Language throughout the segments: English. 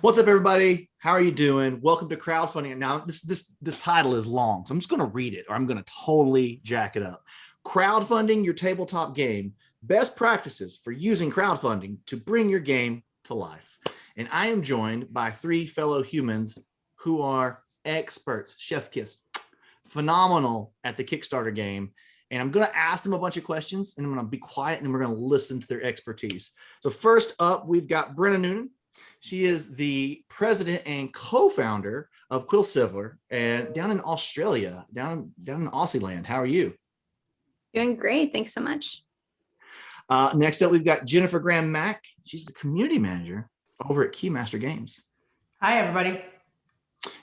What's up, everybody? How are you doing? Welcome to Crowdfunding. Now, this title is long, so I'm just going to read it, or I'm going to totally jack it up. Crowdfunding your tabletop game. Best practices for using crowdfunding to bring your game to life. And I am joined by three fellow humans who are experts, chef kiss, phenomenal at the Kickstarter game. And I'm going to ask them a bunch of questions, and I'm going to be quiet, and then we're going to listen to their expertise. So first up, we've got Brenna Noonan. She is the president and co-founder of Quillsilver, and down in Australia, down in Aussie land. How are you? Doing great. Thanks so much. Next up, we've got Jennifer Graham-Macht. She's the community manager over at Keymaster Games. Hi, everybody.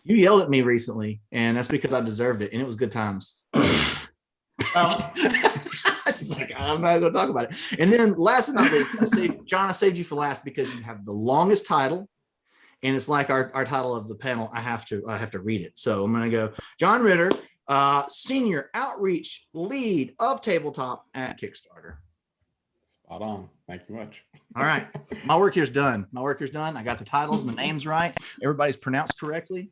You yelled at me recently, and that's because I deserved it, and it was good times. Oh. She's like, I'm not going to talk about it. And then last but not least, I saved you for last because you have the longest title, and it's like our title of the panel. I have to read it. So I'm going to go Jon Ritter, Senior Outreach Lead of Tabletop at Kickstarter. Spot on. Thank you much. All right. My work here's done. I got the titles and the names right. Everybody's pronounced correctly.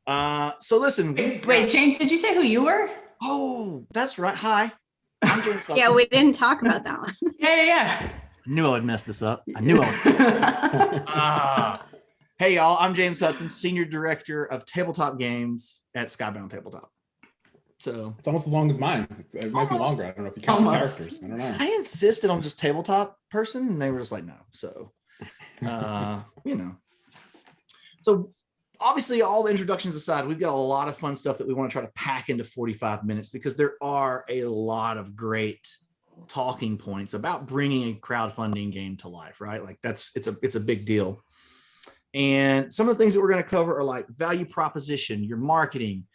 So listen. Wait, James, did you say who you were? Oh, that's right. Hi. I'm James Hudson. Yeah, we didn't talk about that one. Yeah. I knew I would mess this up. I knew I would. Hey, y'all. I'm James Hudson, Senior Director of Tabletop Games at Skybound Tabletop. So it's almost as long as mine. It might be longer. I don't know if you count the characters. I don't know. I insisted on just tabletop person, and they were just like, no. So, So obviously, all the introductions aside, we've got a lot of fun stuff that we want to try to pack into 45 minutes because there are a lot of great talking points about bringing a crowdfunding game to life, right? Like it's a big deal. And some of the things that we're going to cover are like value proposition, your marketing,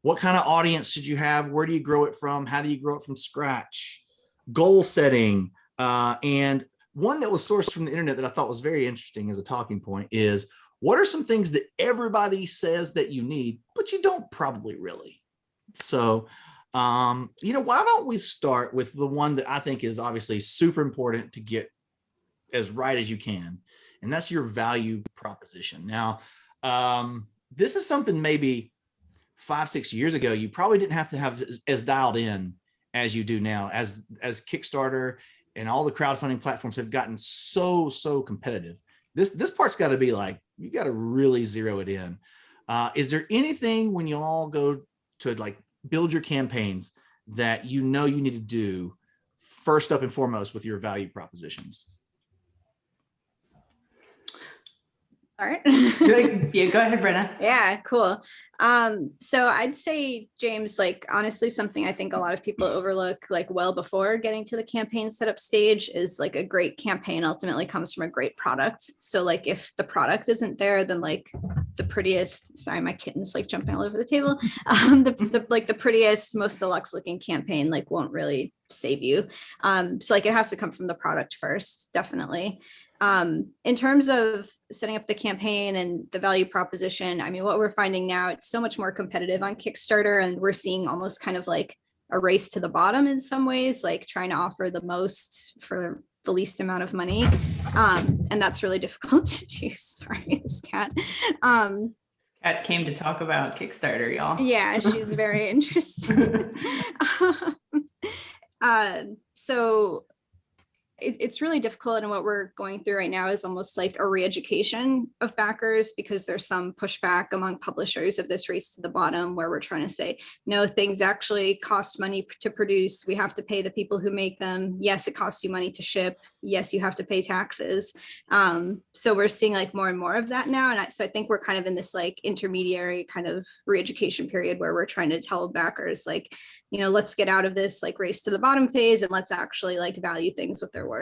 what kind of audience should you have? Where do you grow it from? How do you grow it from scratch? Goal setting. And one that was sourced from the internet that I thought was very interesting as a talking point is, what are some things that everybody says that you need, but you don't probably really? So, why don't we start with the one that I think is obviously super important to get as right as you can, and that's your value proposition. Now, this is something maybe 5-6 years ago, you probably didn't have to have as dialed in as you do now, as Kickstarter and all the crowdfunding platforms have gotten so competitive. This part's got to be like, you got to really zero it in. Is there anything when you all go to like build your campaigns that you need to do first up and foremost with your value propositions? All right. Yeah, go ahead, Brenna. Yeah, cool. So I'd say, James, like honestly, something I think a lot of people overlook, like well before getting to the campaign setup stage, is like a great campaign ultimately comes from a great product. So like if the product isn't there, then like the prettiest, sorry, my kitten's like jumping all over the table. The prettiest, most deluxe looking campaign like won't really save you. So like it has to come from the product first, definitely. In terms of setting up the campaign and the value proposition, I mean, what we're finding now, it's so much more competitive on Kickstarter, and we're seeing almost kind of like a race to the bottom in some ways, like trying to offer the most for the least amount of money. And that's really difficult to do. Sorry, this cat. Kat came to talk about Kickstarter, y'all. Yeah, she's very interested. So it's really difficult, and what we're going through right now is almost like a re-education of backers, because there's some pushback among publishers of this race to the bottom, where we're trying to say, no, things actually cost money to produce. We have to pay the people who make them. Yes, it costs you money to ship. Yes, you have to pay taxes. So we're seeing like more and more of that now. And so I think we're kind of in this like intermediary kind of re-education period where we're trying to tell backers like, let's get out of this like race to the bottom phase, and let's actually like value things what they're worth.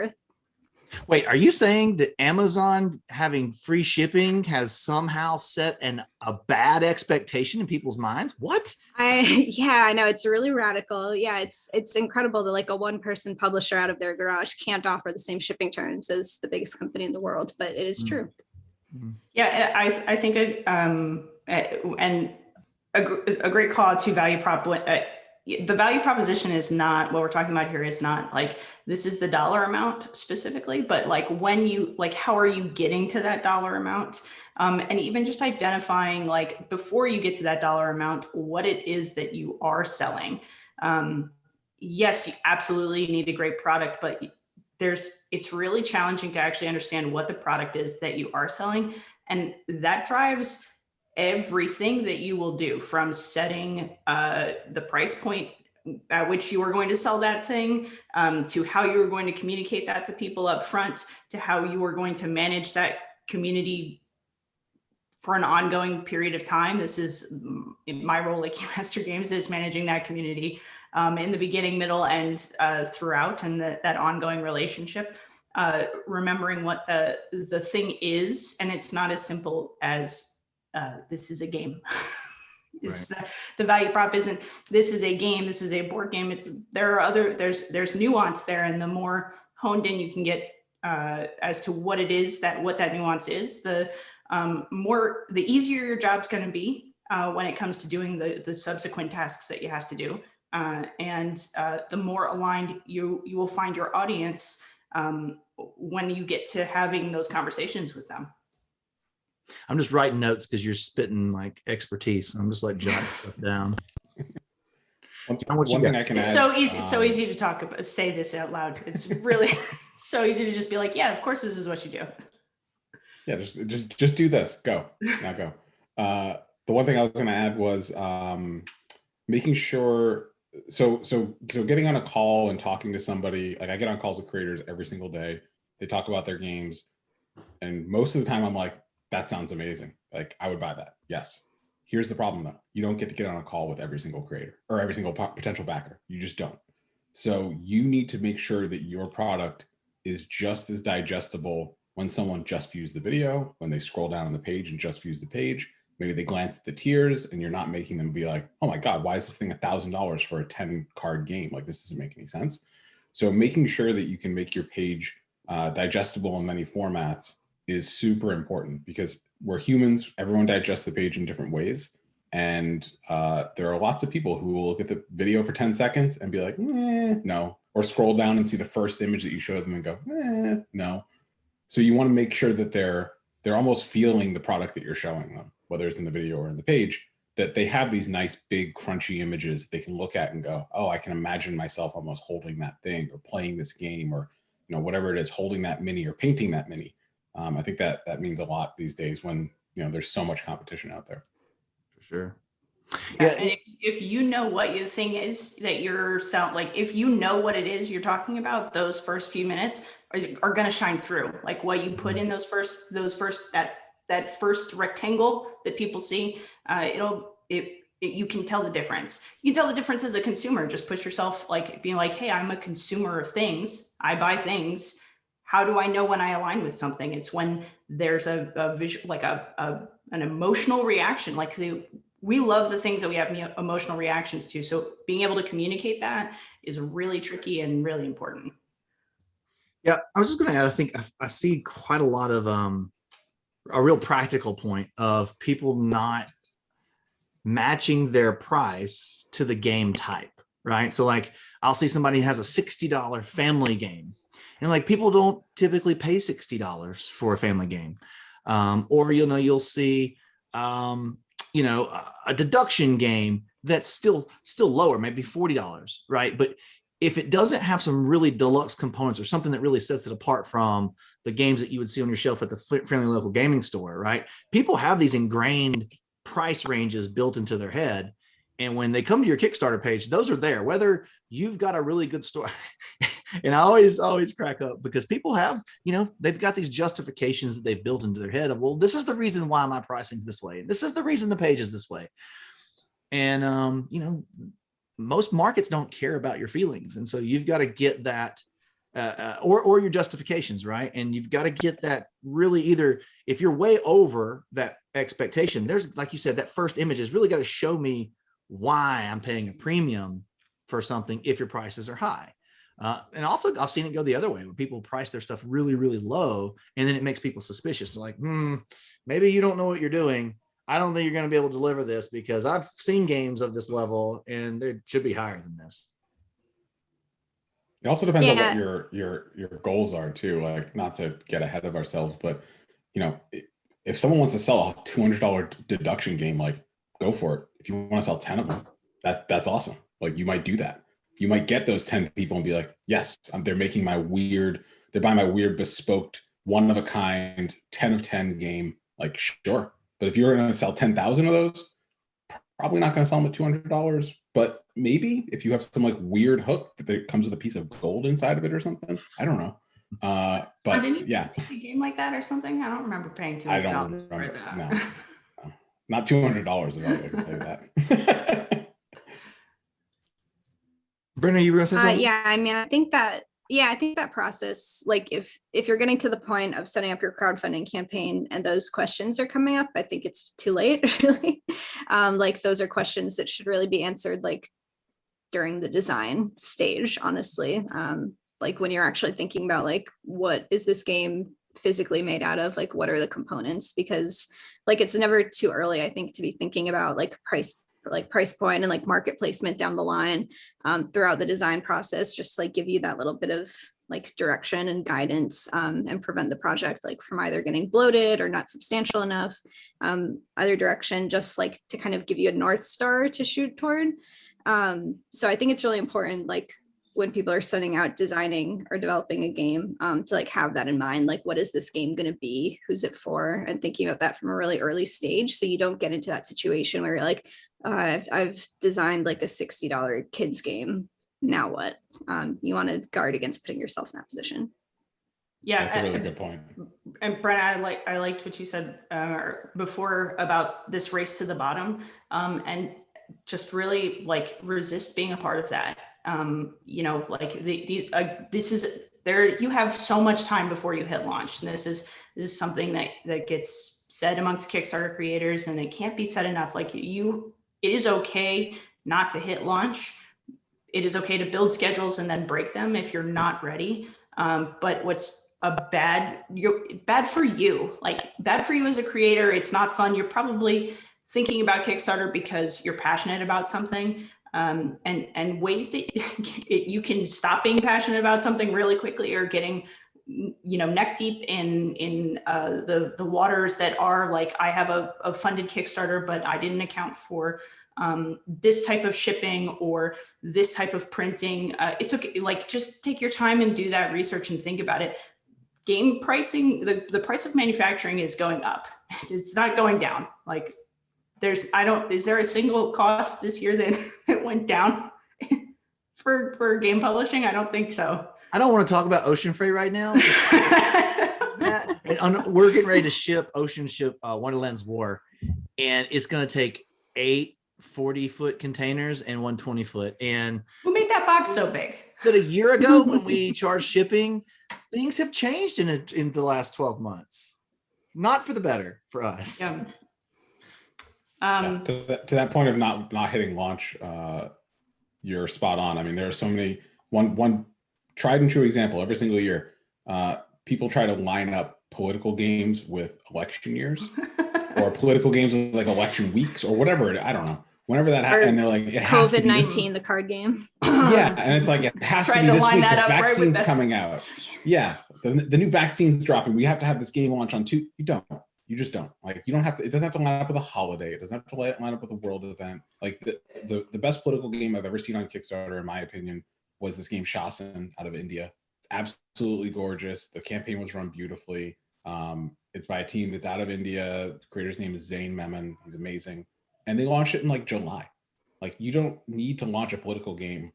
Wait, are you saying that Amazon having free shipping has somehow set a bad expectation in people's minds? What? I know, it's really radical. Yeah, it's incredible that like a one-person publisher out of their garage can't offer the same shipping terms as the biggest company in the world, but it is true. Yeah, I think and a great call to value prop the value proposition is not what we're talking about here. Is not like this is the dollar amount specifically, but like when you like, how are you getting to that dollar amount? And even just identifying like before you get to that dollar amount, what it is that you are selling. Yes, you absolutely need a great product, but it's really challenging to actually understand what the product is that you are selling. And that drives everything that you will do, from setting the price point at which you are going to sell that thing, to how you're going to communicate that to people up front, to how you are going to manage that community for an ongoing period of time. This is my role at Keymaster Games, is managing that community in the beginning, middle, and throughout, and that ongoing relationship. Remembering what the thing is, and it's not as simple as this is a game. It's right. The value prop isn't this is a game, this is a board game. There's nuance there, and the more honed in you can get as to what it is what that nuance is, the easier your job's going to be when it comes to doing the subsequent tasks that you have to do, and the more aligned you will find your audience when you get to having those conversations with them. I'm just writing notes because you're spitting like expertise. I'm just like jotting stuff down. One thing I can add. So easy to talk about, say this out loud. It's really so easy to just be like, yeah, of course this is what you do. Yeah, just do this. Go. Now go. The one thing I was going to add was making sure. So getting on a call and talking to somebody, like I get on calls with creators every single day. They talk about their games, and most of the time I'm like, that sounds amazing. Like I would buy that. Yes. Here's the problem though. You don't get to get on a call with every single creator or every single potential backer. You just don't. So you need to make sure that your product is just as digestible when someone just views the video, when they scroll down on the page and just views the page. Maybe they glance at the tiers and you're not making them be like, oh my God, why is this thing $1,000 for a 10 card game? Like this doesn't make any sense. So making sure that you can make your page digestible in many formats is super important, because we're humans. Everyone digests the page in different ways. And there are lots of people who will look at the video for 10 seconds and be like, no, or scroll down and see the first image that you show them and go, no. So you want to make sure that they're almost feeling the product that you're showing them, whether it's in the video or in the page, that they have these nice big crunchy images they can look at and go, oh, I can imagine myself almost holding that thing or playing this game, or whatever it is, holding that mini or painting that mini. I think that means a lot these days when there's so much competition out there. For sure. Yeah, and if you know what your thing is that you're selling, like if you know what it is you're talking about, those first few minutes are going to shine through. Like what you put in that first rectangle that people see, you can tell the difference. You can tell the difference as a consumer. Just push yourself, like being like, hey, I'm a consumer of things. I buy things. How do I know when I align with something? It's when there's a visual, like an emotional reaction. Like we love the things that we have emotional reactions to. So being able to communicate that is really tricky and really important. Yeah, I was just going to add, I think I see quite a lot of a real practical point of people not matching their price to the game type, right? So like I'll see somebody has a $60 family game. And like people don't typically pay $60 for a family game, or you'll see a deduction game that's still lower, maybe $40, right? But if it doesn't have some really deluxe components or something that really sets it apart from the games that you would see on your shelf at the friendly local gaming store, right? People have these ingrained price ranges built into their head. And when they come to your Kickstarter page, those are there, whether you've got a really good story. And I always crack up because people have, they've got these justifications that they've built into their head of, well, this is the reason why my pricing's this way. This is the reason the page is this way. And, most markets don't care about your feelings. And so you've got to get that, or your justifications, right? And you've got to get that really, either if you're way over that expectation, there's, like you said, that first image has really got to show me why I'm paying a premium for something if your prices are high. And also I've seen it go the other way, where people price their stuff really, really low, and then it makes people suspicious. They're like, maybe you don't know what you're doing. I don't think you're going to be able to deliver this because I've seen games of this level and they should be higher than this. It also depends on what your goals are too. Like, not to get ahead of ourselves, but if someone wants to sell a $200 deduction game, like, go for it. If you want to sell 10 of them, that's awesome. Like, you might do that. You might get those 10 people and be like, yes, they're buying my weird bespoke, one of a kind, 10 of 10 game. Like, sure. But if you're going to sell 10,000 of those, probably not going to sell them at $200. But maybe if you have some like weird hook that comes with a piece of gold inside of it or something, I don't know. But didn't you yeah, make a game like that or something? I don't remember paying $200 I don't remember for that. No, not $200 at all. I can tell you that. Brenna, you were gonna say something? Yeah, I mean, I think that process, like if you're getting to the point of setting up your crowdfunding campaign and those questions are coming up, I think it's too late, really. Like, those are questions that should really be answered like during the design stage, honestly. Like, when you're actually thinking about like, what is this game physically made out of? Like, what are the components? Because like, it's never too early, I think, to be thinking about like price point and like market placement down the line throughout the design process, just to like give you that little bit of like direction and guidance and prevent the project like from either getting bloated or not substantial enough, either direction, just like to kind of give you a North Star to shoot toward. So I think it's really important, like when people are setting out designing or developing a game, to like have that in mind, like, what is this game going to be, who's it for, and thinking about that from a really early stage, so you don't get into that situation where you're like, I've designed like a $60 kids game, now what? You want to guard against putting yourself in that position. Yeah, that's a really good point. And Brenna, I liked what you said before about this race to the bottom, and just really like resist being a part of that. Like this is there. You have so much time before you hit launch, and this is something that gets said amongst Kickstarter creators, and it can't be said enough. Like, it is okay not to hit launch. It is okay to build schedules and then break them if you're not ready. But what's bad for you, like bad for you as a creator. It's not fun. You're probably thinking about Kickstarter because you're passionate about something. And ways that you can stop being passionate about something really quickly, or getting, neck deep in the waters that are like, I have a funded Kickstarter, but I didn't account for this type of shipping or this type of printing. It's okay. Like, just take your time and do that research and think about it. Game pricing, the price of manufacturing is going up. It's not going down. Like, is there a single cost this year that went down for game publishing? I don't think so. I don't want to talk about ocean freight right now. We're getting ready to ship Wonderland's War, and it's going to take 8 40-foot containers and 1 20-foot. And who made that box so big? That a year ago when we charged shipping, things have changed in the last 12 months. Not for the better for us. Yeah. To that point of not hitting launch, you're spot on. I mean, there are so many, one tried and true example every single year. People try to line up political games with election years or political games with like election weeks or whatever. I don't know. Whenever that happens, they're like, it has COVID-19, the card game. Yeah, and it's like, it has to be this week. The vaccine's coming out. Yeah, the new vaccine's dropping. We have to have this game launch on 2. You don't. You just don't. Like, you don't have to. It doesn't have to line up with a holiday. It doesn't have to line up with a world event. Like, the best political game I've ever seen on Kickstarter, in my opinion, was this game Shasan out of India. It's absolutely gorgeous. The campaign was run beautifully. It's by a team that's out of India. The creator's name is Zain Memon. He's amazing. And they launched it in like July. Like, you don't need to launch a political game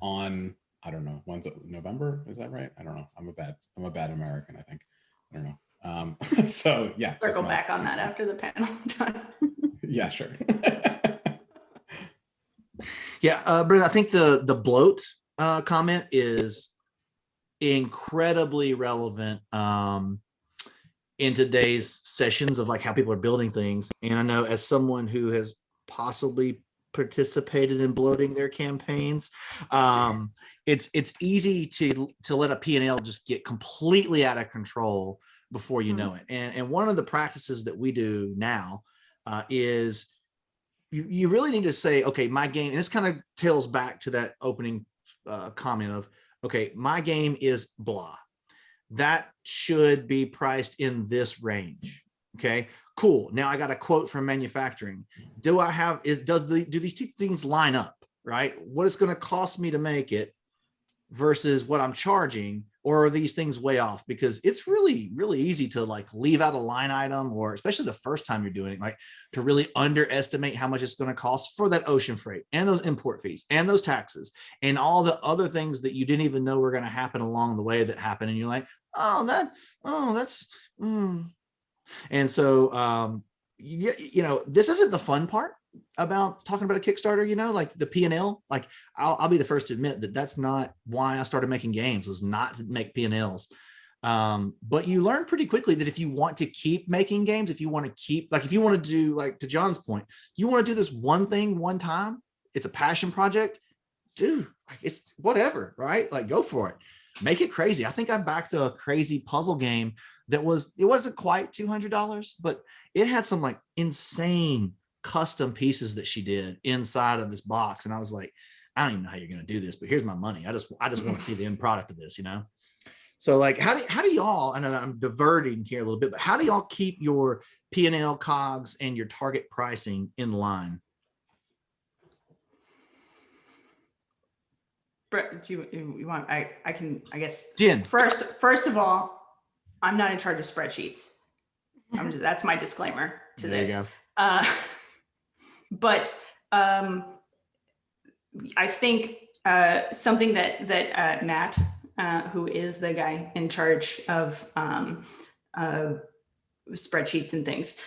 on, I don't know, when's it, November? Is that right? I don't know. I'm a bad American, I think. I don't know. So yeah. Circle back on that after the panel. Yeah, sure. Yeah, Brenna, I think the bloat comment is incredibly relevant in today's sessions of like how people are building things. And I know, as someone who has possibly participated in bloating their campaigns, it's easy to let a P&L just get completely out of control before you know it. And one of the practices that we do now is you really need to say, okay, my game, and this kind of tails back to that opening comment of, okay, my game is blah. That should be priced in this range. Okay, cool. Now I got a quote from manufacturing. Do these two things line up, right? What it's going to cost me to make it versus what I'm charging, or are these things way off? Because it's really, really easy to like leave out a line item, or especially the first time you're doing it, like to really underestimate how much it's going to cost for that ocean freight and those import fees and those taxes and all the other things that you didn't even know were going to happen along the way that happen. And you're like, and so, this isn't the fun part about talking about a Kickstarter, like the P&L. Like I'll be the first to admit that that's not why I started making games, was not to make P&Ls. But you learn pretty quickly that if you want to keep making games, if you want to do, like to Jon's point, you want to do this one thing one time, it's a passion project, dude, like it's whatever, right? Like go for it. Make it crazy. I think I'm back to a crazy puzzle game it wasn't quite $200, but it had some like insane custom pieces that she did inside of this box. And I was like, I don't even know how you're going to do this, but here's my money. I just want to see the end product of this, So like, how do y'all, I know I'm diverting here a little bit, but how do y'all keep your P&L COGS and your target pricing in line? Brett, do you want, I can, I guess, Jen. First of all, I'm not in charge of spreadsheets. That's my disclaimer to there this. You go. But I think something that Matt, who is the guy in charge of spreadsheets and things,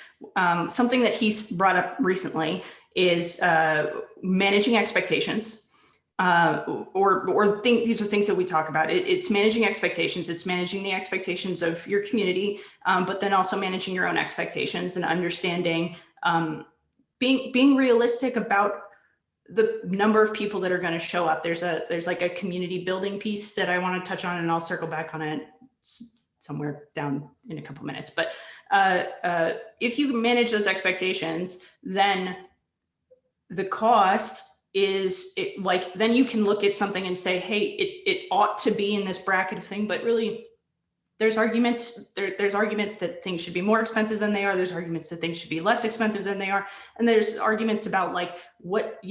something that he's brought up recently is managing expectations. These are things that we talk about. It's managing expectations. It's managing the expectations of your community, but then also managing your own expectations and understanding, being realistic about the number of people that are going to show up. There's like a community building piece that I want to touch on, and I'll circle back on it somewhere down in a couple minutes. But if you manage those expectations, then the cost is then you can look at something and say, hey, it ought to be in this bracket of thing, but really there's arguments that things should be more expensive than they are. There's arguments that things should be less expensive than they are. And there's arguments about like what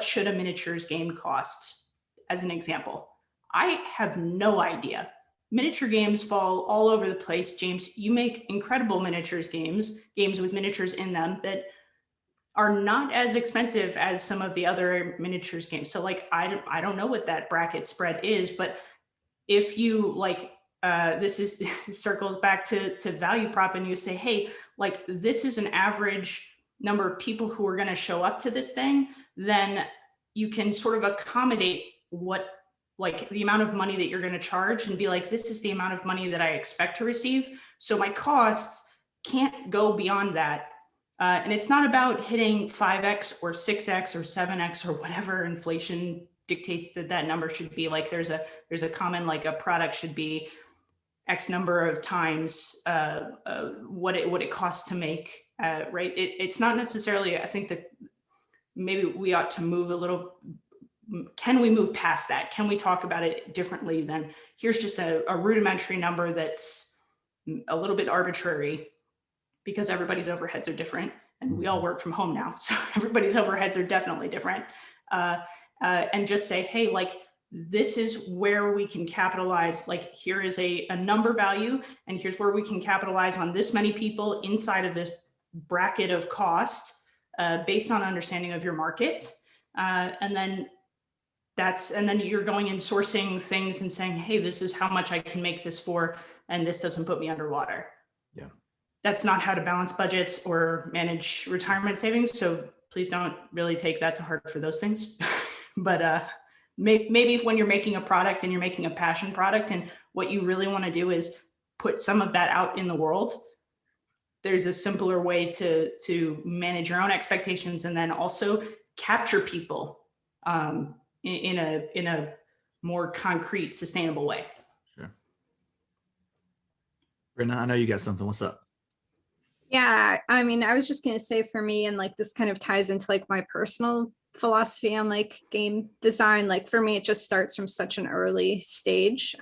should a miniatures game cost, as an example. I have no idea. Miniature games fall all over the place. James, you make incredible miniatures games with miniatures in them that are not as expensive as some of the other miniatures games. So like, I don't know what that bracket spread is, but if you like, this circles back to value prop, and you say, hey, like this is an average number of people who are going to show up to this thing, then you can sort of accommodate what, like the amount of money that you're going to charge, and be like, this is the amount of money that I expect to receive. So my costs can't go beyond that. And it's not about hitting 5x or 6x or 7x or whatever inflation dictates that number should be. Like there's a common, like a product should be X number of times what it costs to make, right? It's not necessarily, I think that maybe we ought to move a little. Can we move past that? Can we talk about it differently than here's just a rudimentary number that's a little bit arbitrary, because everybody's overheads are different, and we all work from home now. So everybody's overheads are definitely different. And just say, hey, like, this is where we can capitalize. Like, here is a number value, and here's where we can capitalize on this many people inside of this bracket of cost based on understanding of your market. And then you're going and sourcing things and saying, hey, this is how much I can make this for, and this doesn't put me underwater. Yeah. That's not how to balance budgets or manage retirement savings. So please don't really take that to heart for those things. But maybe when you're making a product and you're making a passion product, and what you really want to do is put some of that out in the world, there's a simpler way to manage your own expectations, and then also capture people in a more concrete, sustainable way. Sure. Brenna, I know you got something. What's up? Yeah, I mean, I was just gonna say for me, and like this kind of ties into like my personal philosophy on like game design. Like for me, it just starts from such an early stage.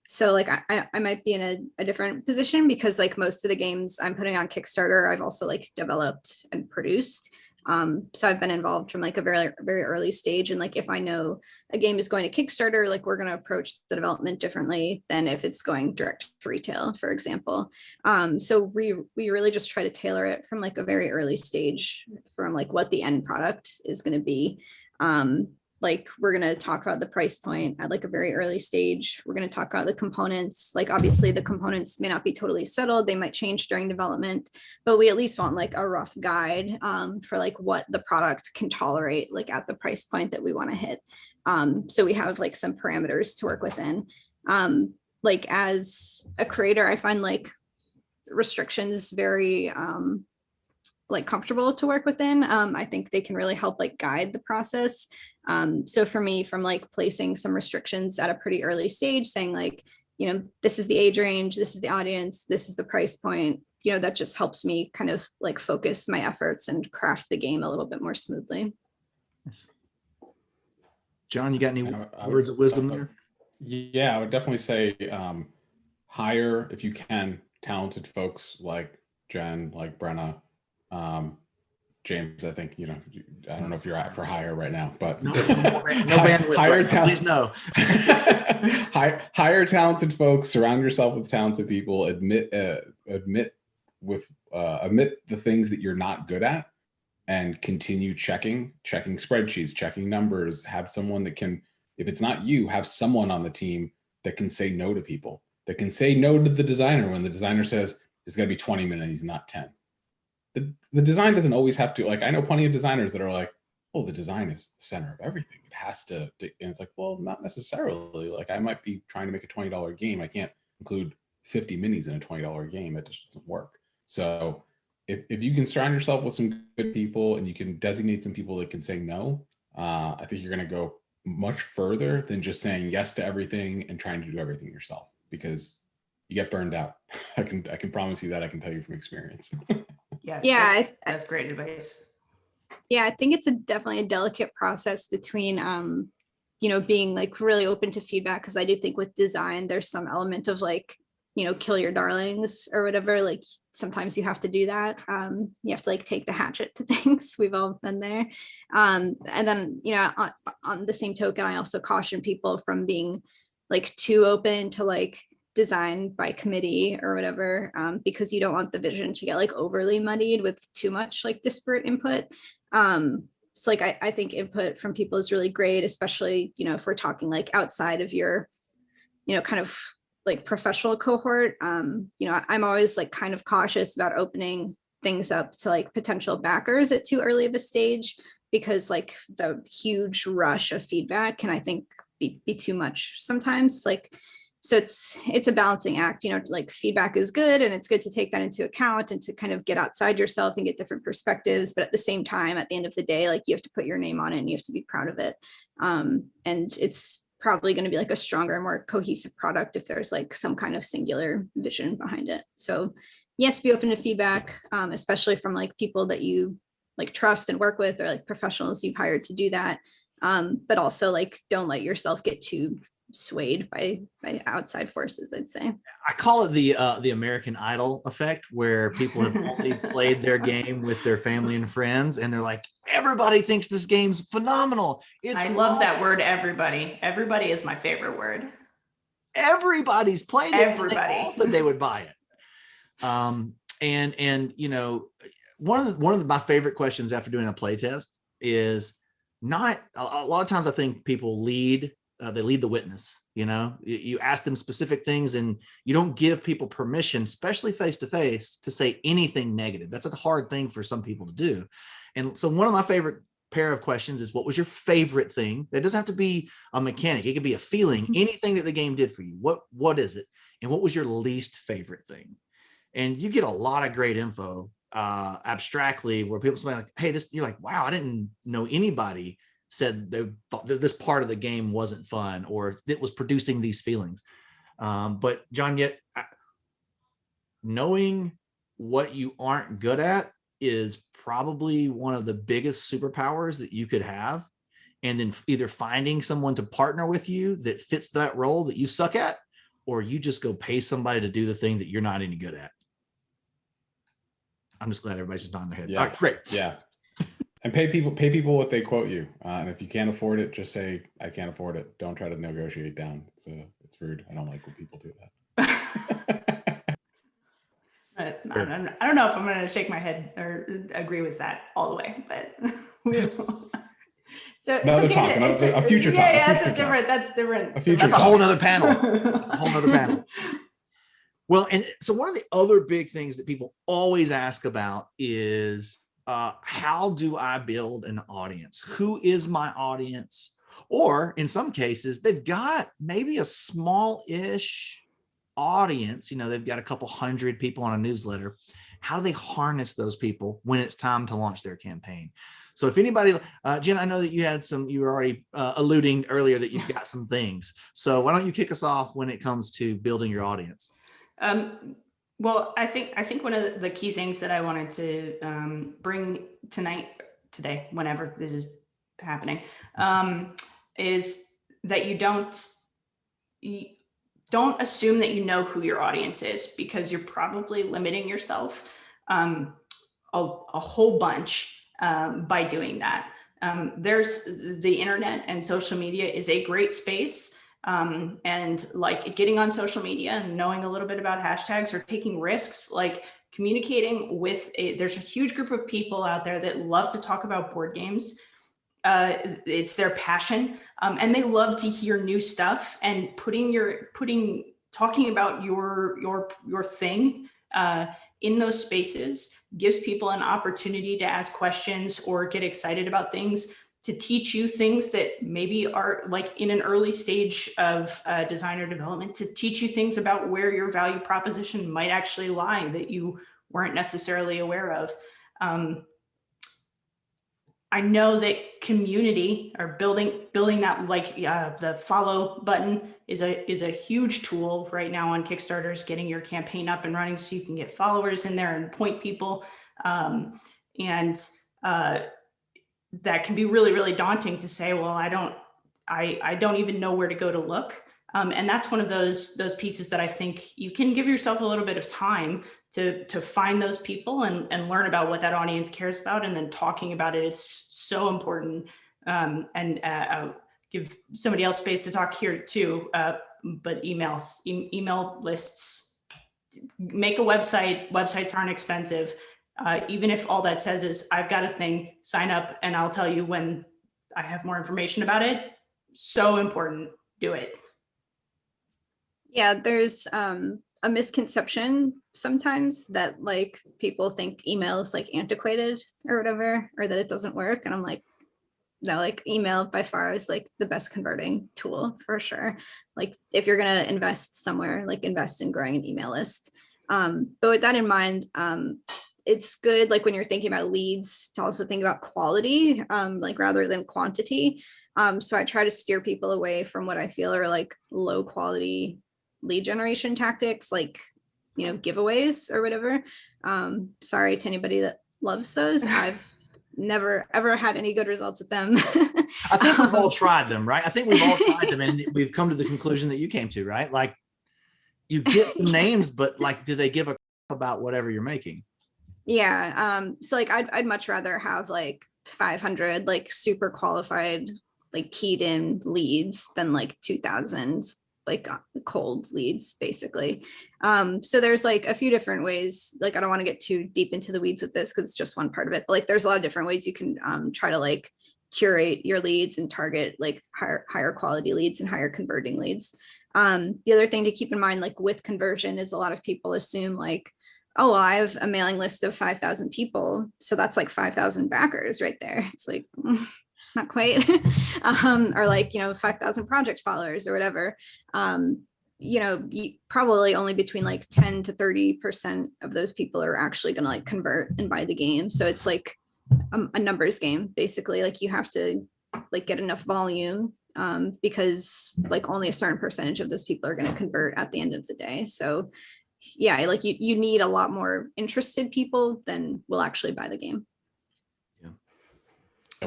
So like I might be in a different position because like most of the games I'm putting on Kickstarter, I've also like developed and produced. So I've been involved from like a very early stage. And like if I know a game is going to Kickstarter, like we're going to approach the development differently than if it's going direct to retail, for example. So we really just try to tailor it from like a very early stage from like what the end product is going to be. Like we're going to talk about the price point at like a very early stage. We're going to talk about the components. Like obviously the components may not be totally settled. They might change during development, but we at least want like a rough guide for like what the product can tolerate like at the price point that we want to hit. So we have like some parameters to work within. Like as a creator, I find like restrictions very like comfortable to work within. I think they can really help like guide the process. So for me, from like placing some restrictions at a pretty early stage, saying like, you know, this is the age range, this is the audience, this is the price point, you know, that just helps me kind of like focus my efforts and craft the game a little bit more smoothly. Yes. John, you got any I words of wisdom there? Yeah, I would definitely say hire, if you can, talented folks like Jen, like Brenna. James, I think, you know, I don't know if you're at for hire right now, but no bandwidth. Hire Right, please no. hire talented folks, surround yourself with talented people, admit the things that you're not good at, and continue checking spreadsheets, checking numbers. Have someone that can, if it's not you, have someone on the team that can say no to people, that can say no to the designer when the designer says there's going to be 20 minutes, he's not 10. The design doesn't always have to, like, I know plenty of designers that are like, oh, the design is the center of everything. It has to, and it's like, well, not necessarily. Like, I might be trying to make a $20 game. I can't include 50 minis in a $20 game. That just doesn't work. So if you can surround yourself with some good people and you can designate some people that can say no, I think you're going to go much further than just saying yes to everything and trying to do everything yourself, because you get burned out. I can promise you that. I can tell you from experience. Yeah, that's great advice. Yeah, I think it's definitely a delicate process between you know, being like really open to feedback, because I do think with design there's some element of like, you know, kill your darlings or whatever. Like sometimes you have to do that. You have to like take the hatchet to things. We've all been there. And then, you know, on the same token, I also caution people from being like too open to like design by committee or whatever, because you don't want the vision to get like overly muddied with too much like disparate input. So like I think input from people is really great, especially, you know, if we're talking like outside of your, you know, kind of like professional cohort. You know, I'm always like kind of cautious about opening things up to like potential backers at too early of a stage, because like the huge rush of feedback can, I think, be too much sometimes. Like, so it's a balancing act, you know, like feedback is good and it's good to take that into account and to kind of get outside yourself and get different perspectives. But at the same time, at the end of the day, like you have to put your name on it and you have to be proud of it. And it's probably going to be like a stronger, more cohesive product if there's like some kind of singular vision behind it. So yes, be open to feedback, especially from like people that you like trust and work with, or like professionals you've hired to do that. But also like don't let yourself get too swayed by outside forces, I'd say. I call it the American Idol effect, where people have only played their game with their family and friends, and they're like, everybody thinks this game's phenomenal. I love that word, everybody. Everybody is my favorite word. Everybody's played it. Everybody. And they all said they would buy it. And you know, one of my favorite questions after doing a play test is not a lot of times I think people lead. They lead the witness. You know, you ask them specific things and you don't give people permission, especially face to face, to say anything negative. That's a hard thing for some people to do. And so one of my favorite pair of questions is, what was your favorite thing? That doesn't have to be a mechanic. It could be a feeling, anything that the game did for you. What is it? And what was your least favorite thing? And you get a lot of great info abstractly, where people say like, hey, this, you're like, wow, I didn't know anybody said they thought that this part of the game wasn't fun, or it was producing these feelings. But John, yet knowing what you aren't good at is probably one of the biggest superpowers that you could have. And then either finding someone to partner with you that fits that role that you suck at, or you just go pay somebody to do the thing that you're not any good at. I'm just glad everybody's just nodding their head. Yeah. All right, great. Yeah. And pay people what they quote you. And if you can't afford it, just say, I can't afford it. Don't try to negotiate down. It's rude. I don't like when people do that. I don't know if I'm going to shake my head or agree with that all the way, but so another talk, a future talk. Yeah, that's different. That's a whole nother panel. That's a whole nother panel. Well, and so one of the other big things that people always ask about is how do I build an audience? Who is my audience? Or in some cases, they've got maybe a small-ish audience. You know, they've got a couple hundred people on a newsletter. How do they harness those people when it's time to launch their campaign? So if anybody, Jen, I know that you were already alluding earlier that you've got some things. So why don't you kick us off when it comes to building your audience? Well, I think one of the key things that I wanted to bring today, whenever this is happening, is that you don't assume that you know who your audience is, because you're probably limiting yourself a whole bunch by doing that. There's the internet, and social media is a great space. And like getting on social media and knowing a little bit about hashtags or taking risks, like communicating with there's a huge group of people out there that love to talk about board games. It's their passion, and they love to hear new stuff, and talking about your thing in those spaces gives people an opportunity to ask questions or get excited about things, to teach you things that maybe are like in an early stage of designer development, to teach you things about where your value proposition might actually lie that you weren't necessarily aware of. I know that community, or building that, like the follow button is a huge tool right now on Kickstarters, getting your campaign up and running so you can get followers in there and point people. That can be really, really daunting to say, well, I don't even know where to go to look. And that's one of those pieces that I think you can give yourself a little bit of time to find those people and learn about what that audience cares about, and then talking about it. It's so important. And give somebody else space to talk here too. But email lists, make a website. Websites aren't expensive. Even if all that says is, I've got a thing, sign up and I'll tell you when I have more information about it. So important. Do it. Yeah, there's a misconception sometimes that like people think email is like antiquated or whatever, or that it doesn't work. And I'm like, no, like email by far is like the best converting tool for sure. Like if you're going to invest somewhere, like invest in growing an email list. But with that in mind, it's good, like when you're thinking about leads, to also think about quality, like rather than quantity. So I try to steer people away from what I feel are like low quality lead generation tactics, like, you know, giveaways or whatever. Sorry to anybody that loves those. I've never ever had any good results with them. I think we've all tried them, right? I think we've all tried them, and we've come to the conclusion that you came to, right? Like you get some names, but like, do they give a crap about whatever you're making? Yeah. So like I'd much rather have like 500 like super qualified, like keyed in leads than like 2,000 like cold leads, basically. So there's like a few different ways. Like I don't want to get too deep into the weeds with this because it's just one part of it. But like there's a lot of different ways you can try to like curate your leads and target like higher quality leads and higher converting leads. The other thing to keep in mind, like with conversion, is a lot of people assume like, oh, well, I have a mailing list of 5,000 people, so that's like 5,000 backers right there. It's like, not quite. Or like, you know, 5,000 project followers or whatever. You know, probably only between like 10 to 30% of those people are actually going to like convert and buy the game. So it's like a numbers game, basically. Like you have to like get enough volume because like only a certain percentage of those people are going to convert at the end of the day. So yeah, like you need a lot more interested people than will actually buy the game.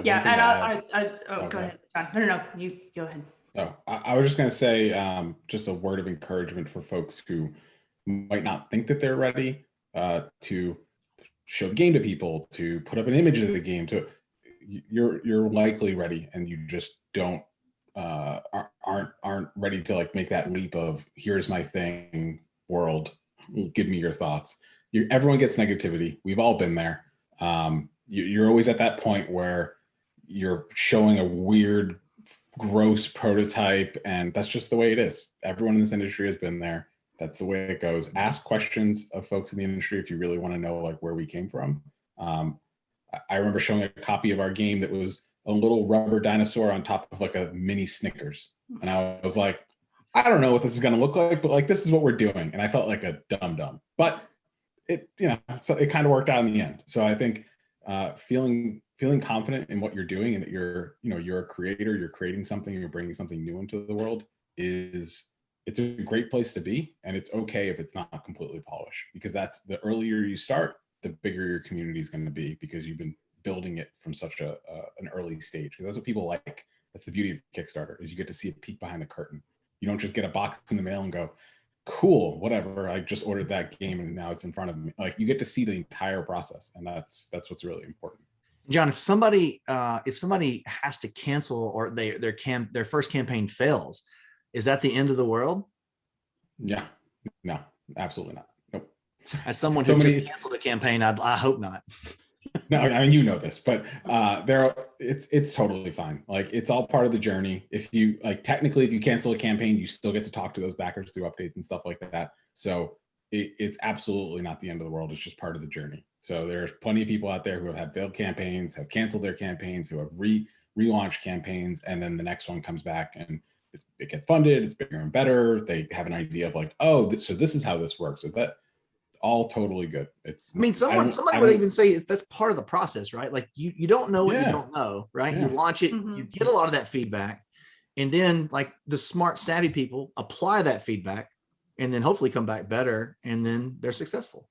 Yeah, and go ahead, John. No, you go ahead. Oh, I was just going to say just a word of encouragement for folks who might not think that they're ready to show the game to people, to put up an image of the game. You're likely ready, and you just aren't ready to like make that leap of here's my thing, world, give me your thoughts. Everyone gets negativity. We've all been there. You're always at that point where you're showing a weird, gross prototype, and that's just the way it is. Everyone in this industry has been there. That's the way it goes. Ask questions of folks in the industry if you really want to know like where we came from. I remember showing a copy of our game that was a little rubber dinosaur on top of like a mini Snickers, and I was like, I don't know what this is going to look like, but like this is what we're doing, and I felt like a dum-dum, but it so it kind of worked out in the end. So I think feeling confident in what you're doing and that you're a creator, you're creating something, you're bringing something new into the world it's a great place to be. And it's okay if it's not completely polished, because that's the earlier you start, the bigger your community is going to be, because you've been building it from such an early stage. Because that's what people like. That's the beauty of Kickstarter, is you get to see a peek behind the curtain. You don't just get a box in the mail and go, cool, whatever, I just ordered that game and now it's in front of me. Like, you get to see the entire process, and that's what's really important. John, if somebody has to cancel, or their first campaign fails, is that the end of the world? Yeah, no, absolutely not. Nope. As someone who just canceled a campaign, I hope not. No, I mean, this, but it's totally fine. Like, it's all part of the journey. If you technically, if you cancel a campaign, you still get to talk to those backers through updates and stuff like that. So it's absolutely not the end of the world. It's just part of the journey. So there's plenty of people out there who have had failed campaigns, have canceled their campaigns, who have relaunched campaigns, and then the next one comes back and it gets funded. It's bigger and better. They have an idea of like, so this is how this works. So that all totally good. Somebody would even say that's part of the process, right? Like you don't know what you don't know, right? Yeah. You launch it, you get a lot of that feedback, and then like the smart, savvy people apply that feedback, and then hopefully come back better, and then they're successful.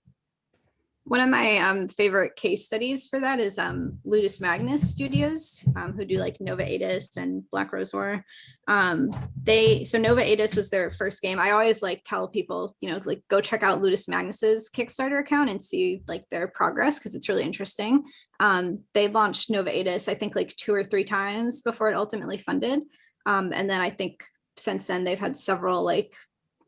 One of my favorite case studies for that is Ludus Magnus Studios, who do like Nova Aetus and Black Rose War. So Nova Aetus was their first game. I always like tell people, like go check out Ludus Magnus's Kickstarter account and see like their progress, because it's really interesting. They launched Nova Aetus, I think like 2 or 3 times before it ultimately funded. And then I think since then they've had several like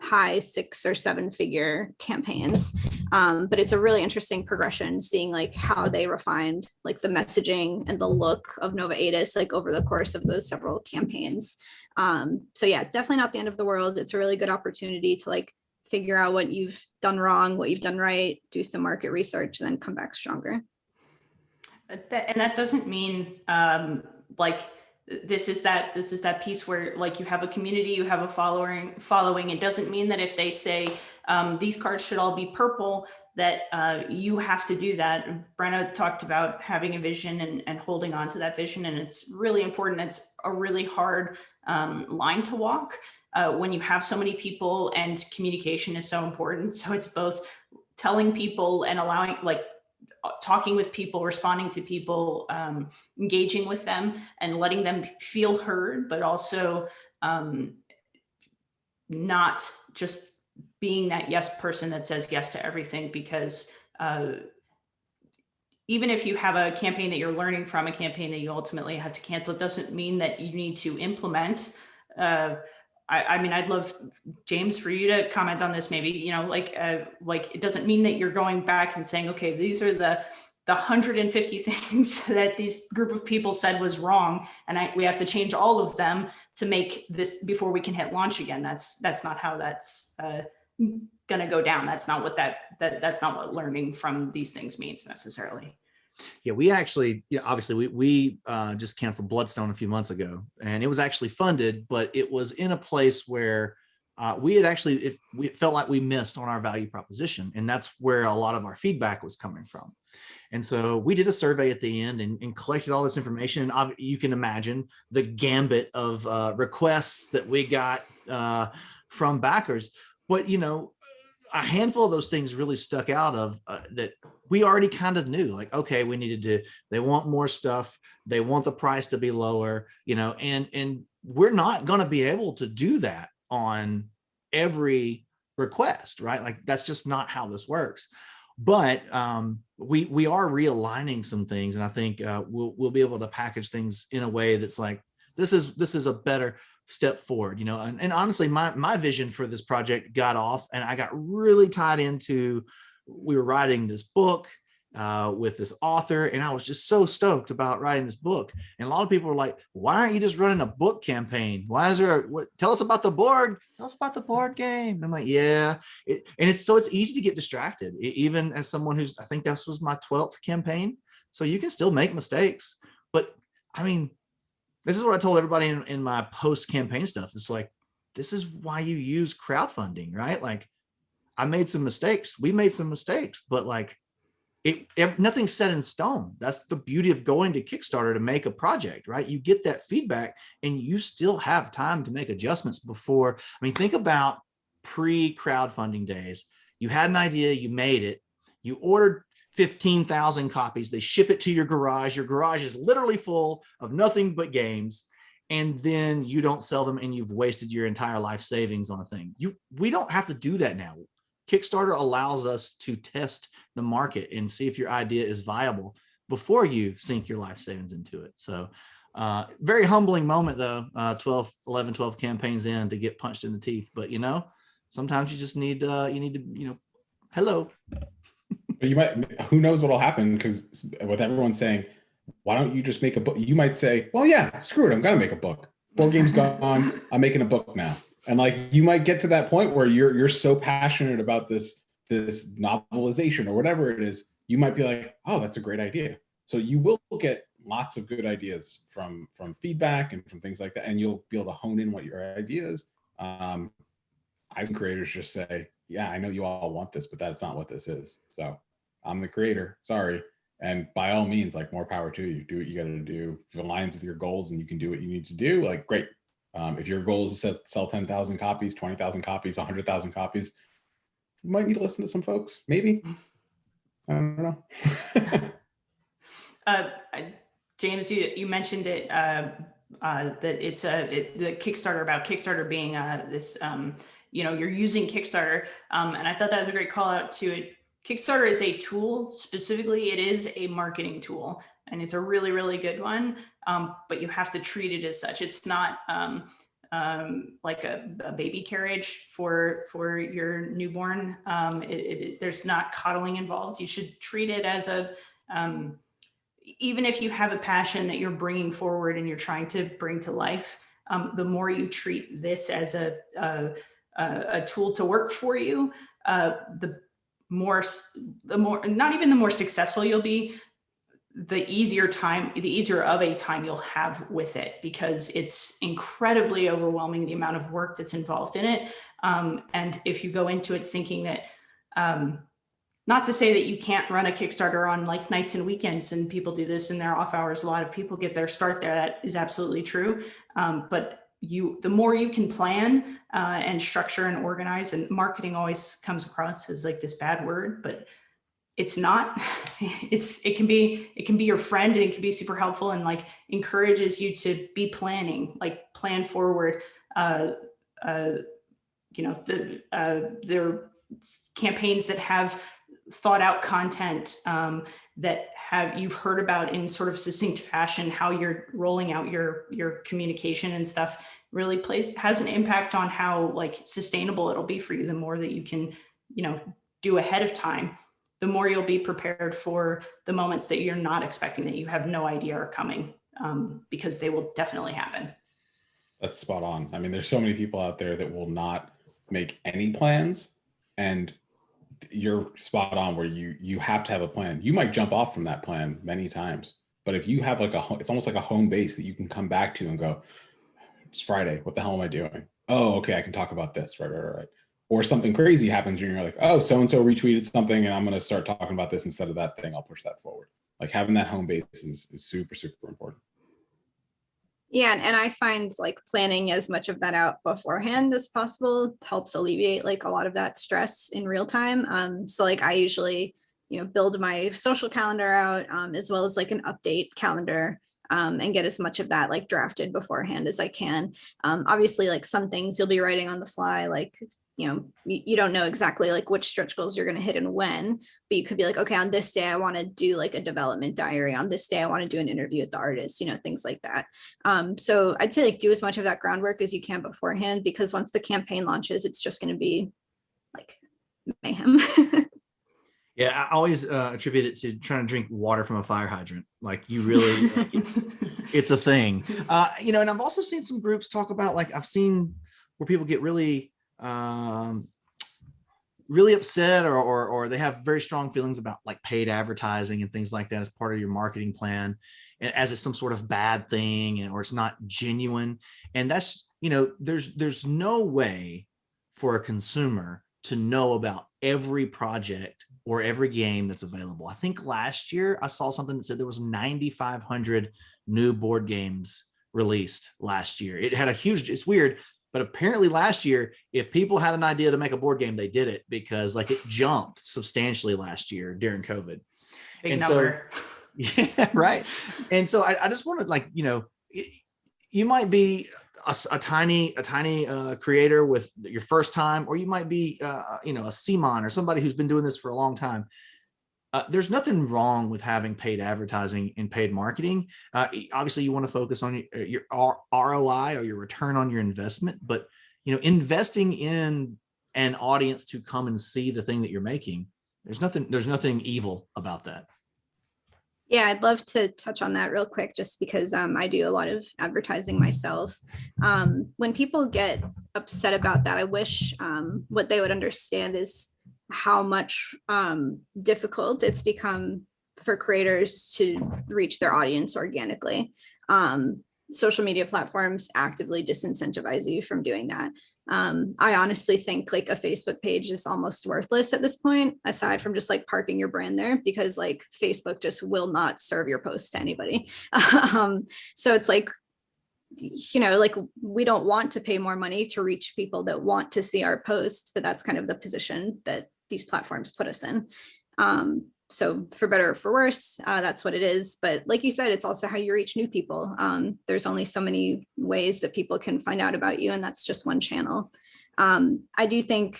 high 6 or 7 figure campaigns, but it's a really interesting progression, seeing like how they refined like the messaging and the look of Nova Aetus like over the course of those several campaigns. So yeah, definitely not the end of the world. It's a really good opportunity to like figure out what you've done wrong, what you've done right, do some market research, and then come back stronger. And that doesn't mean like this is that piece where like you have a community, you have a following. It doesn't mean that if they say these cards should all be purple, that you have to do that. Brenna talked about having a vision and holding on to that vision, and it's really important. It's a really hard line to walk when you have so many people, and communication is so important. So it's both telling people and allowing, like, talking with people, responding to people, engaging with them and letting them feel heard, but also not just being that yes person that says yes to everything, because even if you have a campaign that you're learning from, a campaign that you ultimately had to cancel, it doesn't mean that you need to implement. I mean, I'd love, James, for you to comment on this, maybe, like it doesn't mean that you're going back and saying, okay, these are the 150 things that this group of people said was wrong, and we have to change all of them to make this before we can hit launch again. That's not how that's going to go down. That's not what that's not what learning from these things means necessarily. Yeah, we actually, obviously we just canceled Bloodstone a few months ago, and it was actually funded, but it was in a place where we had actually, we felt like we missed on our value proposition, and that's where a lot of our feedback was coming from. And so we did a survey at the end and collected all this information. And you can imagine the gambit of requests that we got from backers. But, a handful of those things really stuck out of that we already kind of knew, like, okay, we needed to, they want more stuff. They want the price to be lower, you know, and we're not going to be able to do that on every request, right? Like that's just not how this works. But we are realigning some things, and I think we'll be able to package things in a way that's like, this is a better step forward, you know. And honestly, my vision for this project got off, and I got really tied into, we were writing this book with this author, and I was just so stoked about writing this book. And a lot of people were like, why aren't you just running a book campaign? Why is there tell us about the board game. And I'm like, yeah. And it's easy to get distracted, even as someone who's, I think this was my 12th campaign, so you can still make mistakes. But I mean, this is what I told everybody in my post-campaign stuff. It's like, this is why you use crowdfunding, right? Like, I made some mistakes. We made some mistakes, but like, nothing's set in stone. That's the beauty of going to Kickstarter to make a project, right? You get that feedback, and you still have time to make adjustments before. I mean, think about pre-crowdfunding days. You had an idea, you made it, you ordered 15,000 copies. They ship it to your garage. Your garage is literally full of nothing but games. And then you don't sell them, and you've wasted your entire life savings on a thing. We don't have to do that now. Kickstarter allows us to test the market and see if your idea is viable before you sink your life savings into it. So very humbling moment though, 12 campaigns in to get punched in the teeth. But you know, sometimes you just need hello. You might, who knows what'll happen, because with everyone saying, why don't you just make a book? You might say, well, yeah, screw it, I'm gonna make a book. Board game's gone, I'm making a book now. And like, you might get to that point where you're so passionate about this novelization or whatever it is, you might be like, oh, that's a great idea. So you will get lots of good ideas from feedback and from things like that, and you'll be able to hone in what your idea is. I've seen creators just say, yeah, I know you all want this, but that's not what this is. So I'm the creator, sorry. And by all means, like, more power to you. Do what you got to do. If it aligns with your goals and you can do what you need to do, like, great. If your goal is to sell 10,000 copies, 20,000 copies, 100,000 copies, you might need to listen to some folks. Maybe. I don't know. James, you mentioned it, that it's the Kickstarter, about Kickstarter being this, you're using Kickstarter. And I thought that was a great call out to it. Kickstarter is a tool. Specifically, it is a marketing tool, and it's a really, really good one. But you have to treat it as such. It's not like a baby carriage for your newborn. There's not coddling involved. You should treat it as a, even if you have a passion that you're bringing forward and you're trying to bring to life, the more you treat this as a tool to work for you, the more, not even the more successful you'll be, the easier of a time you'll have with it, because it's incredibly overwhelming, the amount of work that's involved in it. And if you go into it thinking that, not to say that you can't run a Kickstarter on like nights and weekends, and people do this in their off hours. A lot of people get their start there. That is absolutely true. But the more you can plan and structure and organize, and marketing always comes across as like this bad word, but it's not. It can be your friend, and it can be super helpful, and like encourages you to be planning, like plan forward. There are campaigns that have thought out content that you've heard about in sort of succinct fashion. How you're rolling out your communication and stuff really has an impact on how like sustainable it'll be for you. The more that you can, do ahead of time, the more you'll be prepared for the moments that you're not expecting, that you have no idea are coming, because they will definitely happen. That's spot on. I mean, there's so many people out there that will not make any plans, and you're spot on where you have to have a plan. You might jump off from that plan many times, but if you have like it's almost like a home base that you can come back to and go, it's Friday, what the hell am I doing? Oh, okay, I can talk about this, right. Or something crazy happens and you're like, oh, so-and-so retweeted something and I'm going to start talking about this instead of that thing. I'll push that forward. Like, having that home base is super, super important. Yeah, and I find like planning as much of that out beforehand as possible helps alleviate like a lot of that stress in real time. So like I usually, build my social calendar out, as well as like an update calendar, and get as much of that like drafted beforehand as I can. Obviously, like some things you'll be writing on the fly, like you don't know exactly like which stretch goals you're going to hit and when, but you could be like, okay, on this day I want to do like a development diary, on this day I want to do an interview with the artist, things like that. So I'd say like do as much of that groundwork as you can beforehand, because once the campaign launches, it's just going to be like mayhem. Yeah, I always attribute it to trying to drink water from a fire hydrant. Like you really, like, it's a thing. And I've also seen some groups talk about, like I've seen where people get really really upset or they have very strong feelings about like paid advertising and things like that as part of your marketing plan, as it's some sort of bad thing, or it's not genuine. And that's, there's no way for a consumer to know about every project or every game that's available. I think last year I saw something that said there was 9,500 new board games released last year. It had it's weird, but apparently last year, if people had an idea to make a board game, they did it, because like it jumped substantially last year during COVID. Big number. So, yeah, right. And so I just wanted, like, you might be a tiny creator with your first time, or you might be, a CMON or somebody who's been doing this for a long time. There's nothing wrong with having paid advertising and paid marketing. Obviously, you want to focus on your ROI, or your return on your investment, but investing in an audience to come and see the thing that you're making, there's nothing evil about that. Yeah, I'd love to touch on that real quick, just because I do a lot of advertising myself. When people get upset about that, I wish what they would understand is how much difficult it's become for creators to reach their audience organically. Social media platforms actively disincentivize you from doing that. I honestly think like a Facebook page is almost worthless at this point, aside from just like parking your brand there, because like Facebook just will not serve your post to anybody. So it's like, like we don't want to pay more money to reach people that want to see our posts, but that's kind of the position that these platforms put us in. So for better or for worse, that's what it is. But like you said, it's also how you reach new people. There's only so many ways that people can find out about you, and that's just one channel. I do think,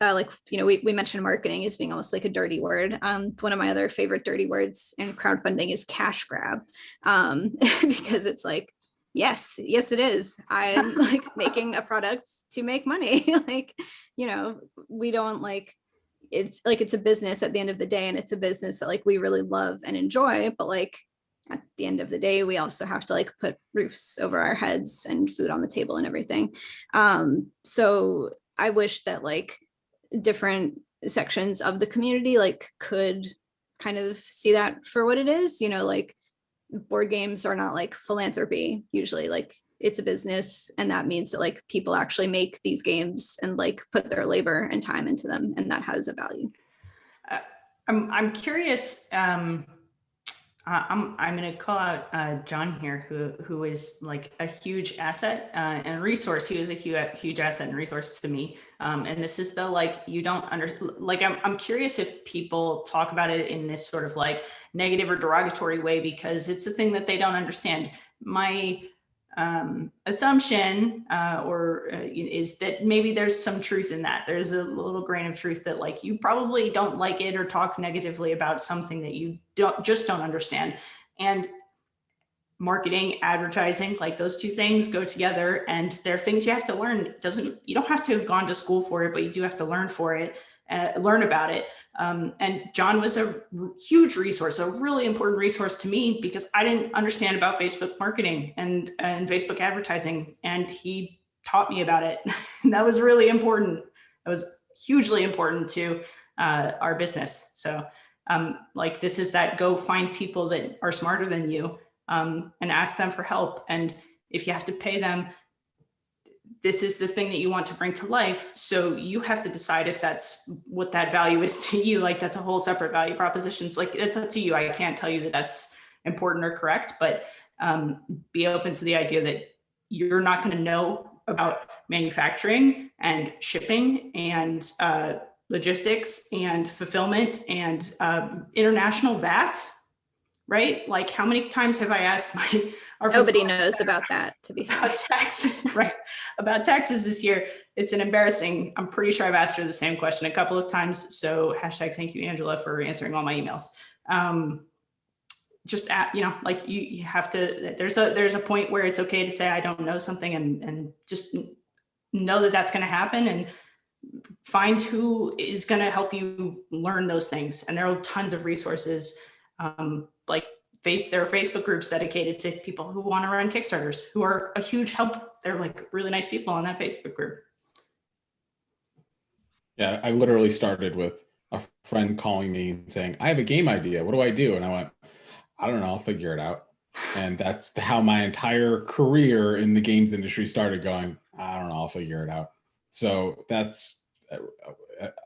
we mentioned marketing as being almost like a dirty word. One of my other favorite dirty words in crowdfunding is cash grab, because it's like, yes, it is. I'm like making a product to make money. Like, we don't like, it's like, it's a business at the end of the day, and it's a business that like we really love and enjoy, but like at the end of the day, we also have to like put roofs over our heads and food on the table and everything. So I wish that like different sections of the community like could kind of see that for what it is. Like board games are not like philanthropy usually. Like it's a business, and that means that like people actually make these games and like put their labor and time into them, and that has a value. I'm curious. I'm going to call out Jon here, who is like a huge asset and resource. He was a huge asset and resource to me. And this is the like, you don't like, I'm curious if people talk about it in this sort of like negative or derogatory way, because it's a thing that they don't understand. My assumption is that maybe there's some truth in that. There's a little grain of truth that like you probably don't like it or talk negatively about something that you don't understand. And marketing, advertising, like those two things go together, and they're things you have to learn. You don't have to have gone to school for it, but you do have to learn about it. And Jon was a huge resource, a really important resource to me, because I didn't understand about Facebook marketing and Facebook advertising, and he taught me about it. That was really important. That was hugely important to our business. So like this is that, go find people that are smarter than you and ask them for help. And if you have to pay them, this is the thing that you want to bring to life. So you have to decide if that's what that value is to you. Like that's a whole separate value proposition. So like it's up to you. I can't tell you that that's important or correct, but Be open to the idea that you're not going to know about manufacturing and shipping and logistics and fulfillment and international VAT, right? Like, how many times have I asked nobody knows about that, to be fair. About taxes, right? About taxes this year. It's an embarrassing. I'm pretty sure I've asked her the same question a couple of times. So #thank you, Angela, for answering all my emails. Just at, like you have to, there's a point where it's okay to say, I don't know something, and just know that that's going to happen, and find who is going to help you learn those things. And there are tons of resources. There are Facebook groups dedicated to people who want to run Kickstarters, who are a huge help. They're like really nice people on that Facebook group. Yeah, I literally started with a friend calling me and saying, I have a game idea. What do I do? And I went, I don't know, I'll figure it out. And that's how my entire career in the games industry started, going, I don't know, I'll figure it out. So that's,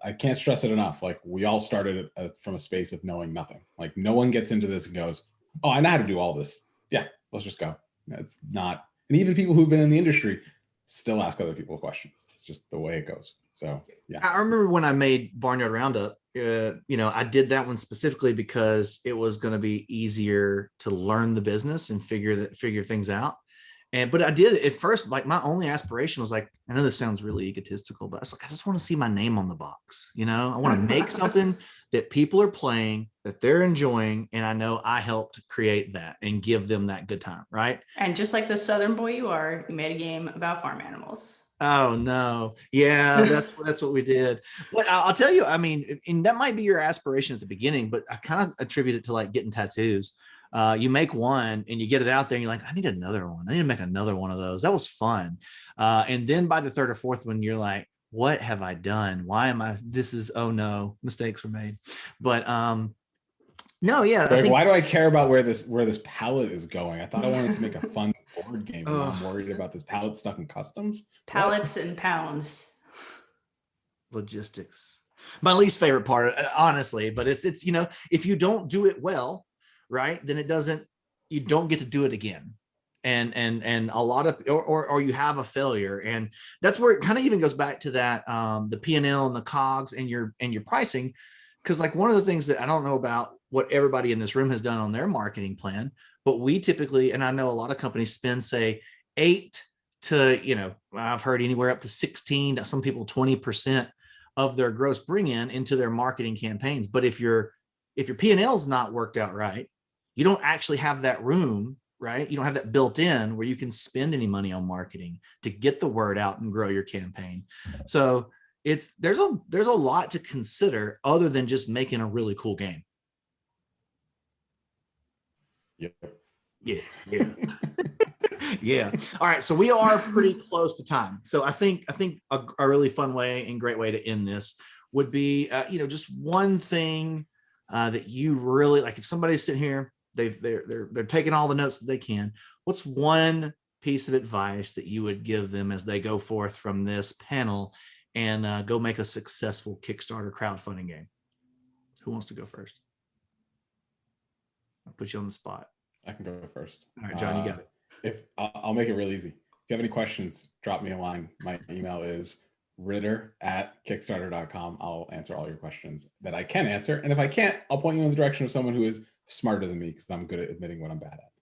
I can't stress it enough. Like, we all started from a space of knowing nothing. Like, no one gets into this and goes, oh, I know how to do all this. Yeah, let's just go. It's not, and even people who've been in the industry still ask other people questions. It's just the way it goes. So yeah. I remember when I made Barnyard Roundup, I did that one specifically because it was going to be easier to learn the business and figure things out. But I did at first, like, my only aspiration was like, I know this sounds really egotistical, but I was like, I just want to see my name on the box. I want to make something that people are playing, that they're enjoying, and I know I helped create that and give them that good time, right? And just like the Southern boy you are, you made a game about farm animals. Oh no. Yeah, that's what we did. But I'll tell you, I mean, and that might be your aspiration at the beginning, but I kind of attribute it to like getting tattoos. You make one and you get it out there and you're like, I need another one. I need to make another one of those. That was fun. And then by the third or fourth one, you're like, what have I done? Why am I, oh no, mistakes were made. But no, yeah. Like, why do I care about where this palette is going? I thought I wanted to make a fun board game. And I'm worried about this palette stuck in customs. Pallets and pounds. Logistics. My least favorite part, honestly, but it's if you don't do it well, right, then you don't get to do it again. And a lot of, or you have a failure. And that's where it kind of even goes back to that, the P&L and the COGS and your pricing. Because like one of the things that I don't know about what everybody in this room has done on their marketing plan, but we typically, and I know a lot of companies spend, say, 8 to, I've heard anywhere up to 16, some people 20% of their gross bring into their marketing campaigns. But if your P&L is not worked out right, you don't actually have that room, right? You don't have that built in where you can spend any money on marketing to get the word out and grow your campaign. So there's a lot to consider other than just making a really cool game. Yep. Yeah. Yeah. All right. So we are pretty close to time. So I think a really fun way and great way to end this would be, just one thing that you really like. If somebody's sitting here, they're taking all the notes that they can. What's one piece of advice that you would give them as they go forth from this panel and go make a successful Kickstarter crowdfunding game? Who wants to go first? I'll put you on the spot. I can go first. All right, John, you got it. I'll make it real easy. If you have any questions, drop me a line. My email is ritter@kickstarter.com. I'll answer all your questions that I can answer. And if I can't, I'll point you in the direction of someone who is smarter than me, because I'm good at admitting what I'm bad at.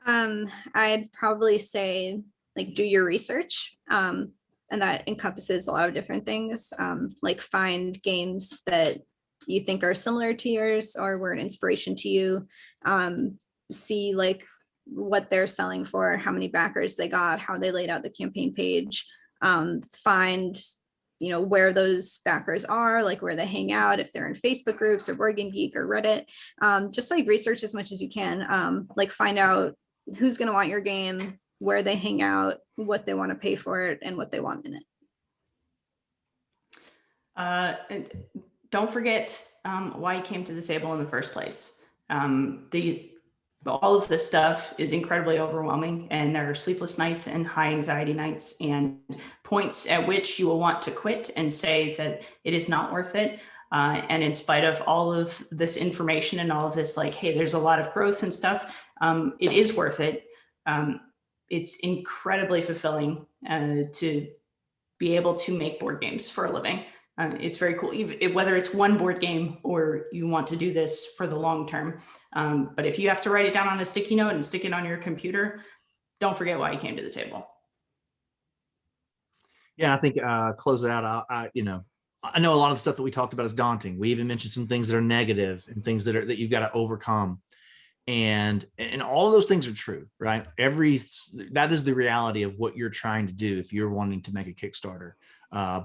Awesome. I'd probably say, like, do your research. And that encompasses a lot of different things. Like, find games that you think are similar to yours or were an inspiration to you. See like what they're selling for, how many backers they got, how they laid out the campaign page. Find, where those backers are, like where they hang out, if they're in Facebook groups or Board Game Geek or Reddit. Just like research as much as you can. Like, find out who's going to want your game, where they hang out, what they want to pay for it, and what they want in it. And don't forget why you came to the table in the first place. All of this stuff is incredibly overwhelming, and there are sleepless nights and high anxiety nights and points at which you will want to quit and say that it is not worth it. And in spite of all of this information and all of this, like, hey, there's a lot of growth and stuff, it is worth it. It's incredibly fulfilling to be able to make board games for a living. It's very cool, whether it's one board game or you want to do this for the long term. But if you have to write it down on a sticky note and stick it on your computer, don't forget why you came to the table. Yeah, I think close it out. I know a lot of the stuff that we talked about is daunting. We even mentioned some things that are negative and things that you've got to overcome. And all of those things are true, right? That is the reality of what you're trying to do if you're wanting to make a Kickstarter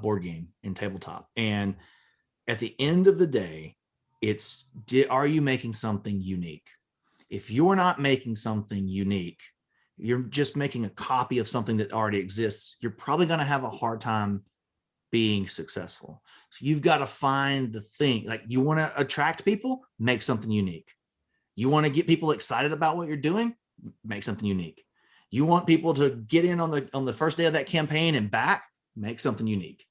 board game in tabletop. And at the end of the day, are you making something unique? If you're not making something unique, you're just making a copy of something that already exists, you're probably going to have a hard time being successful. So you've got to find the thing. Like, you want to attract people, make something unique. You want to get people excited about what you're doing, make something unique. You want people to get in on the first day of that campaign and back, make something unique.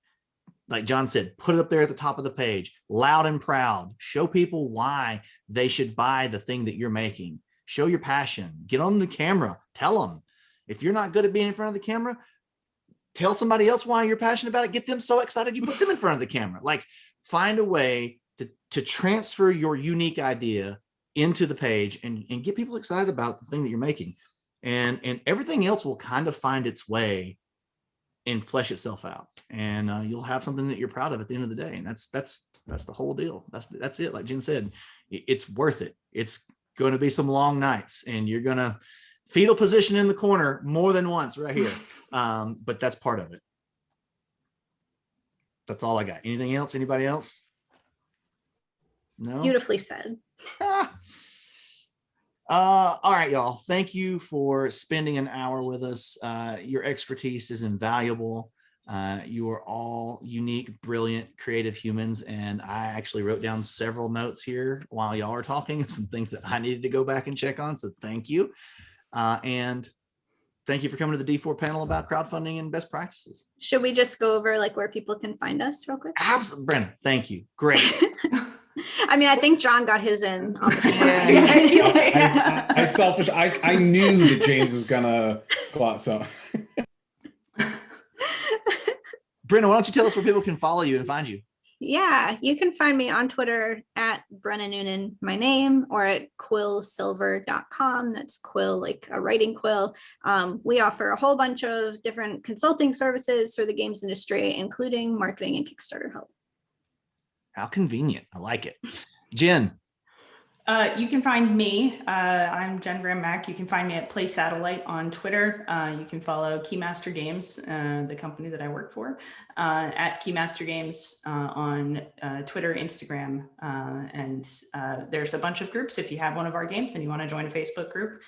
Like Jon said, put it up there at the top of the page, loud and proud. Show people why they should buy the thing that you're making. Show your passion. Get on the camera. Tell them. If you're not good at being in front of the camera, tell somebody else why you're passionate about it. Get them so excited you put them in front of the camera. Like, find a way to transfer your unique idea into the page and get people excited about the thing that you're making. And everything else will kind of find its way and flesh itself out. And you'll have something that you're proud of at the end of the day. And that's the whole deal. That's it. Like Jen said, it's worth it. It's going to be some long nights, and you're going to fetal position in the corner more than once right here. But that's part of it. That's all I got. Anything else? Anybody else? No? Beautifully said. All right, y'all. Thank you for spending an hour with us. Your expertise is invaluable. You are all unique, brilliant, creative humans. And I actually wrote down several notes here while y'all are talking, some things that I needed to go back and check on. So thank you. And thank you for coming to the D4 panel about crowdfunding and best practices. Should we just go over like where people can find us real quick? Absolutely. Brenna, thank you. Great. I mean, I think Jon got his in on the spot. I selfish. I knew that James was gonna go out. So, Brenna, why don't you tell us where people can follow you and find you? Yeah, you can find me on Twitter at Brenna Noonan, my name, or at quillsilver.com. That's quill, like a writing quill. We offer a whole bunch of different consulting services for the games industry, including marketing and Kickstarter help. How convenient. I like it. Jen. You can find me. I'm Jen Graham-Macht. You can find me at Play Satellite on Twitter. You can follow Keymaster Games, the company that I work for, at Keymaster Games on Twitter, Instagram, and there's a bunch of groups. If you have one of our games and you want to join a Facebook group,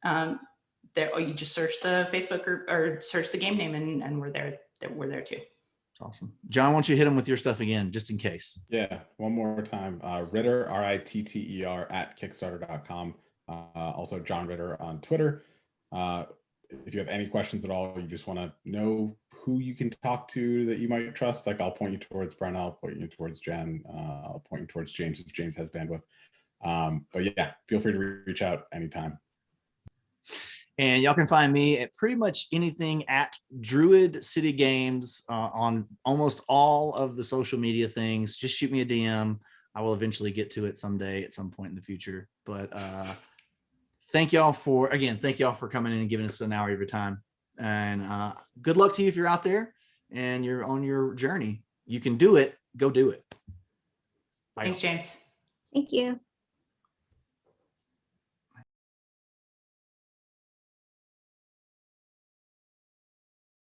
you just search the Facebook group or search the game name, and we're there. We're there too. Awesome. Jon, why don't you hit him with your stuff again, just in case? Yeah, one more time. Ritter, Ritter at Kickstarter.com. Also Jon Ritter on Twitter. If you have any questions at all, you just want to know who you can talk to that you might trust, like I'll point you towards Brenna, I'll point you towards Jen, I'll point you towards James if James has bandwidth. But yeah, feel free to reach out anytime. And y'all can find me at pretty much anything at Druid City Games on almost all of the social media things. Just shoot me a DM. I will eventually get to it someday at some point in the future. But thank y'all for coming in and giving us an hour of your time. And good luck to you if you're out there and you're on your journey. You can do it. Go do it. Bye. Thanks, James. Thank you.